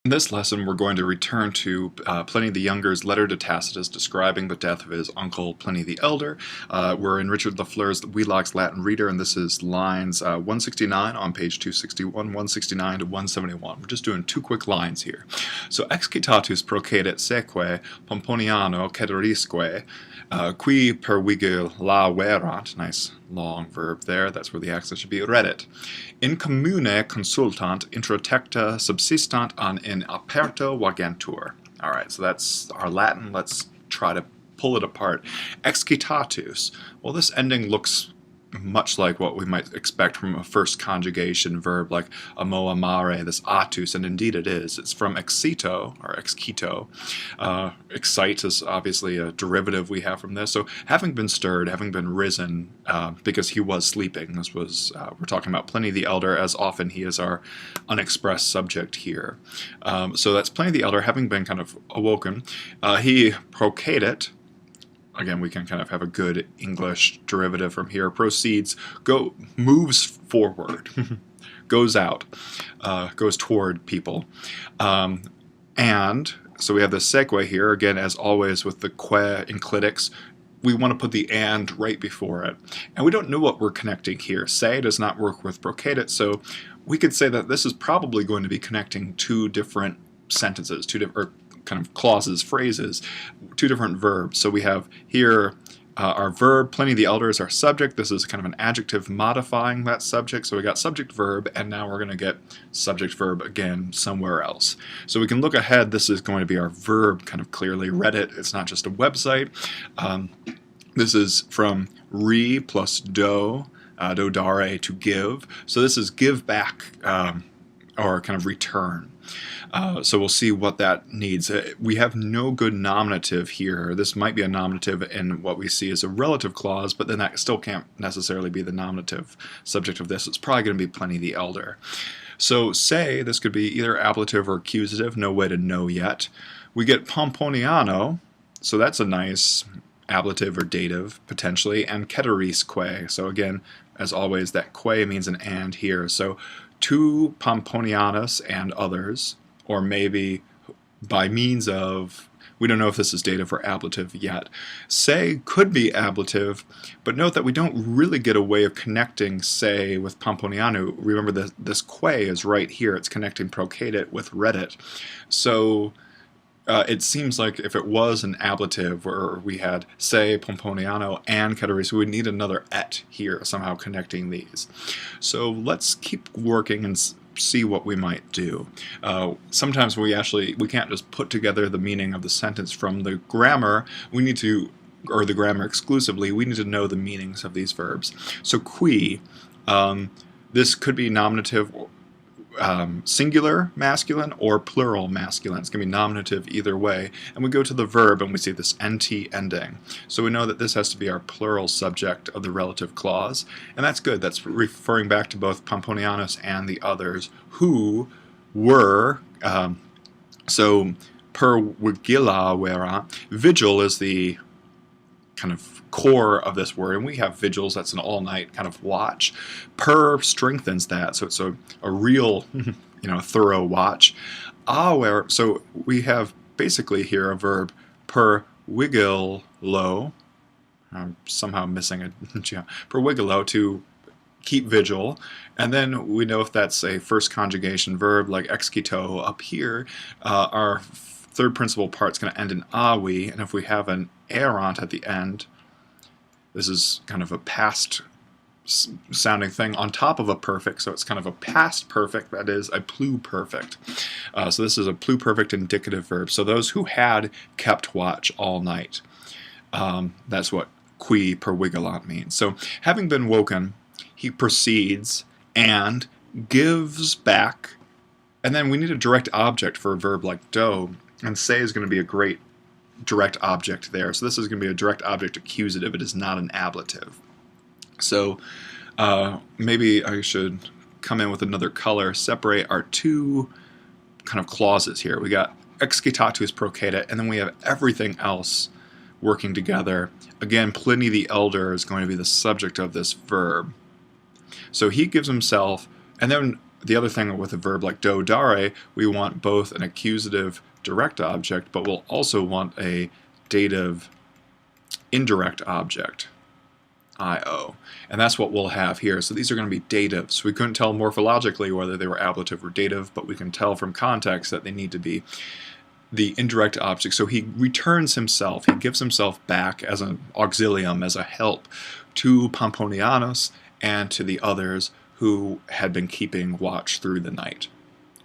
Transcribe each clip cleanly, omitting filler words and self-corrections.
In this lesson, we're going to return to Pliny the Younger's letter to Tacitus describing the death of his uncle Pliny the Elder. We're in Richard Lafleur's Wheelock's Latin Reader, and this is lines 169 on page 261, 169 to 171. We're just doing two quick lines here. So, excitatus procedet seque Pomponiano cederisque, qui per vigil la verant, nice long verb there, that's where the accent should be, reddit. In commune consultant introtecta subsistant an in aperto vagantur. Alright, so that's our Latin. Let's try to pull it apart. Excitatus. Well, this ending looks much like what we might expect from a first conjugation verb like amo amare, this atus, and indeed it is. It's from excito, or excito. Excite is obviously a derivative we have from this. So having been stirred, having been risen, because he was sleeping. This was, we're talking about Pliny the Elder, as often he is our unexpressed subject here. So that's Pliny the Elder, having been kind of awoken. He procedet. Again, we can kind of have a good English derivative from here. Proceeds, moves forward, goes out, goes toward people. And so we have the segue here, again, as always with the que enclitics. We want to put the and right before it. And we don't know what we're connecting here. Se does not work with procedet, so we could say that this is probably going to be connecting two different sentences, kind of clauses, phrases, two different verbs. So we have here our verb, Pliny the Elder is our subject. This is kind of an adjective modifying that subject. So we got subject verb, and now we're going to get subject verb again somewhere else. So we can look ahead. This is going to be our verb kind of clearly. Reddit, it's not just a website. This is from re plus do, dodare, to give. So this is give back, or kind of return. So we'll see what that needs. We have no good nominative here. This might be a nominative in what we see as a relative clause, but then that still can't necessarily be the nominative subject of this. It's probably going to be Pliny the Elder. So say, this could be either ablative or accusative, no way to know yet. We get Pomponiano, so that's a nice ablative or dative, potentially, and cederisque. So again, as always, that que means an and here. So to Pomponianus and others, or maybe by means of, we don't know if this is dative or ablative yet. Se could be ablative, but note that we don't really get a way of connecting se with Pomponiano. Remember that this que is right here. It's connecting procedet with reddit. So it seems like if it was an ablative where we had se, Pomponiano, and cederisque, we would need another et here, somehow connecting these. So let's keep working and see what we might do. Sometimes we can't just put together the meaning of the sentence from the grammar. We need to, or the grammar exclusively, we need to know the meanings of these verbs. So qui, this could be nominative, singular masculine or plural masculine. It's going to be nominative either way. And we go to the verb and we see this nt ending. So we know that this has to be our plural subject of the relative clause. And that's good. That's referring back to both Pomponianus and the others who were, so per vigila vera, vigil is the kind of core of this word, and we have vigils, that's an all-night kind of watch. Per strengthens that, so it's a real, thorough watch. So we have basically here a verb per vigilo, I'm somehow missing a per vigilo, to keep vigil, and then we know if that's a first conjugation verb like excito up here, our third principal part's going to end in avi, and if we have an erant at the end, this is kind of a past sounding thing on top of a perfect, so it's kind of a past perfect, that is a pluperfect. So this is a pluperfect indicative verb. So those who had kept watch all night. That's what qui per vigilant means. So having been woken, he proceeds and gives back, and then we need a direct object for a verb like do, and say is going to be a great direct object there. So this is going to be a direct object accusative. It is not an ablative. So maybe I should come in with another color, separate our two kind of clauses here. We got excitatus procedet, and then we have everything else working together. Again, Pliny the Elder is going to be the subject of this verb. So he gives himself, and then the other thing with a verb like do, dare, we want both an accusative direct object, but we'll also want a dative indirect object, io. And that's what we'll have here. So these are going to be datives. We couldn't tell morphologically whether they were ablative or dative, but we can tell from context that they need to be the indirect object. So he returns himself, he gives himself back as an auxilium, as a help to Pomponianus and to the others who had been keeping watch through the night.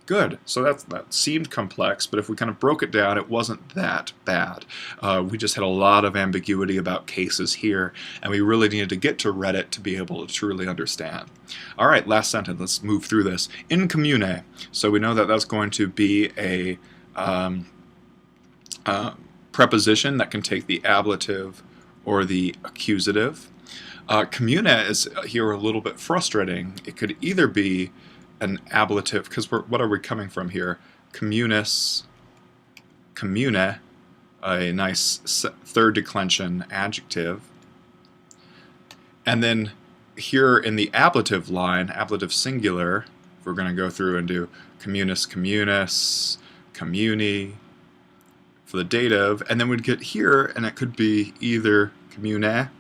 Good. So that seemed complex, but if we kind of broke it down, it wasn't that bad. We just had a lot of ambiguity about cases here, and we really needed to get to Reddit to be able to truly understand. All right, last sentence. Let's move through this. In commune. So we know that that's going to be a preposition that can take the ablative or the accusative. Commune is here a little bit frustrating. It could either be an ablative, because what are we coming from here? Communis, commune, a nice third declension adjective. And then here in the ablative line, ablative singular, we're going to go through and do communis, communis, communi for the dative, and then we'd get here, and it could be either commune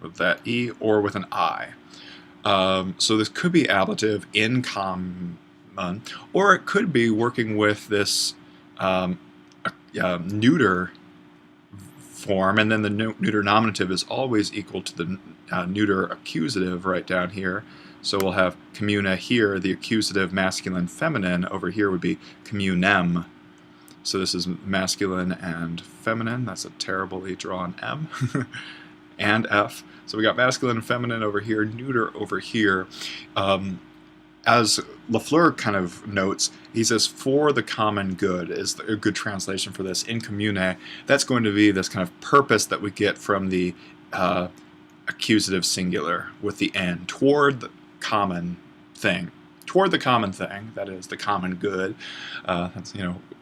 with that E or with an I. So this could be ablative in common, or it could be working with this neuter form, and then the neuter nominative is always equal to the neuter accusative right down here. So we'll have commune here, the accusative masculine feminine. Over here would be communem. So this is masculine and feminine. That's a terribly drawn M. And F. So we got masculine and feminine over here, neuter over here. As Lafleur kind of notes, he says, for the common good is a good translation for this. In commune, that's going to be this kind of purpose that we get from the accusative singular with the N, toward the common thing. Toward the common thing, that is the common good. That's,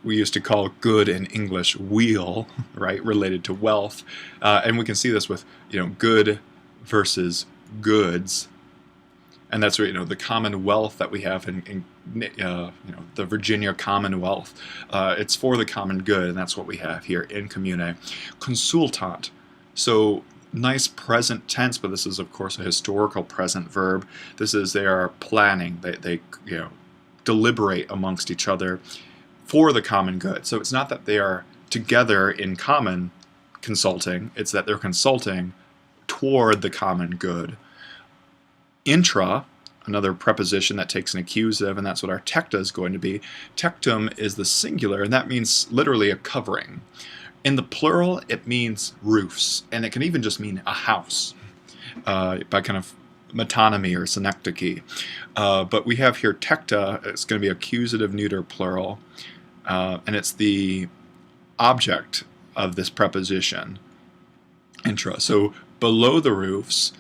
we used to call good in English weal, right, related to wealth. And we can see this with, good versus goods. And that's what, the commonwealth that we have in the Virginia Commonwealth. It's for the common good, and that's what we have here in commune. Consultant. So nice present tense, but this is of course a historical present verb. This is they are planning. They deliberate amongst each other for the common good. So it's not that they are together in common consulting, it's that they're consulting toward the common good. Intra, another preposition that takes an accusative, and that's what our tecta is going to be. Tectum is the singular, and that means literally a covering. In the plural, it means roofs, and it can even just mean a house by kind of metonymy or synecdoche. But we have here tecta, it's going to be accusative neuter plural, and it's the object of this preposition, intra. So below the roofs,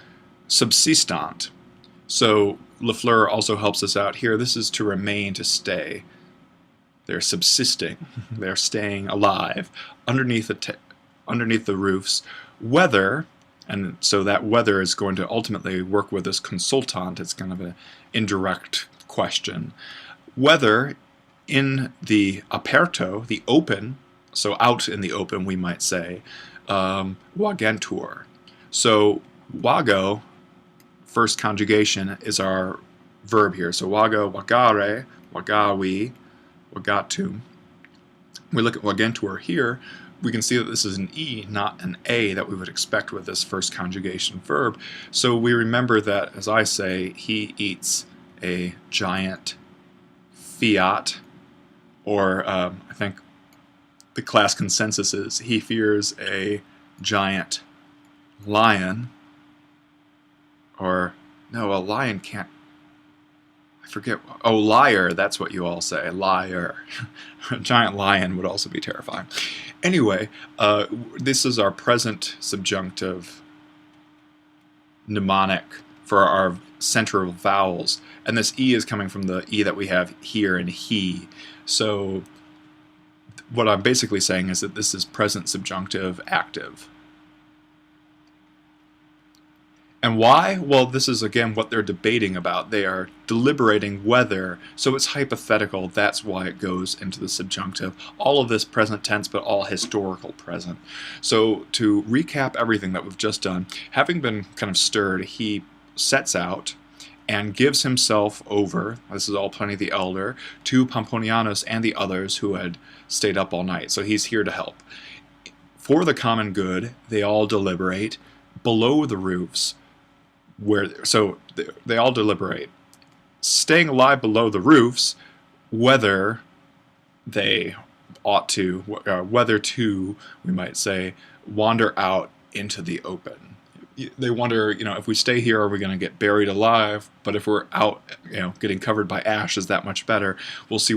subsistant. So Lafleur also helps us out here. This is to remain, to stay. They're subsisting. They're staying alive underneath the roofs. Weather, and so that weather is going to ultimately work with this consultant. It's kind of an indirect question. Whether in the aperto, the open, so out in the open, we might say, wagentur. So wago, first conjugation, is our verb here. So wago, wagare, wagawi, wagatum. We look at wagentur here, we can see that this is an E, not an A that we would expect with this first conjugation verb. So we remember that, as I say, he eats a giant fiat, or I think the class consensus is he fears a giant lion, or no, a lion can't, I forget, oh, liar, that's what you all say, liar. A giant lion would also be terrifying. Anyway, this is our present subjunctive mnemonic for our central vowels, and this E is coming from the E that we have here in he. So what I'm basically saying is that this is present subjunctive active. And why? Well, this is again what they're debating about. They are deliberating whether, so it's hypothetical, that's why it goes into the subjunctive. All of this present tense, but all historical present. So to recap everything that we've just done, having been kind of stirred, he sets out and gives himself over, this is all Pliny the Elder, to Pomponianus and the others who had stayed up all night. So he's here to help. For the common good, they all deliberate below the roofs, so they all deliberate, staying alive below the roofs, whether they ought to, whether to, we might say, wander out into the open. They wonder, if we stay here, are we going to get buried alive? But if we're out, getting covered by ash, is that much better? We'll see.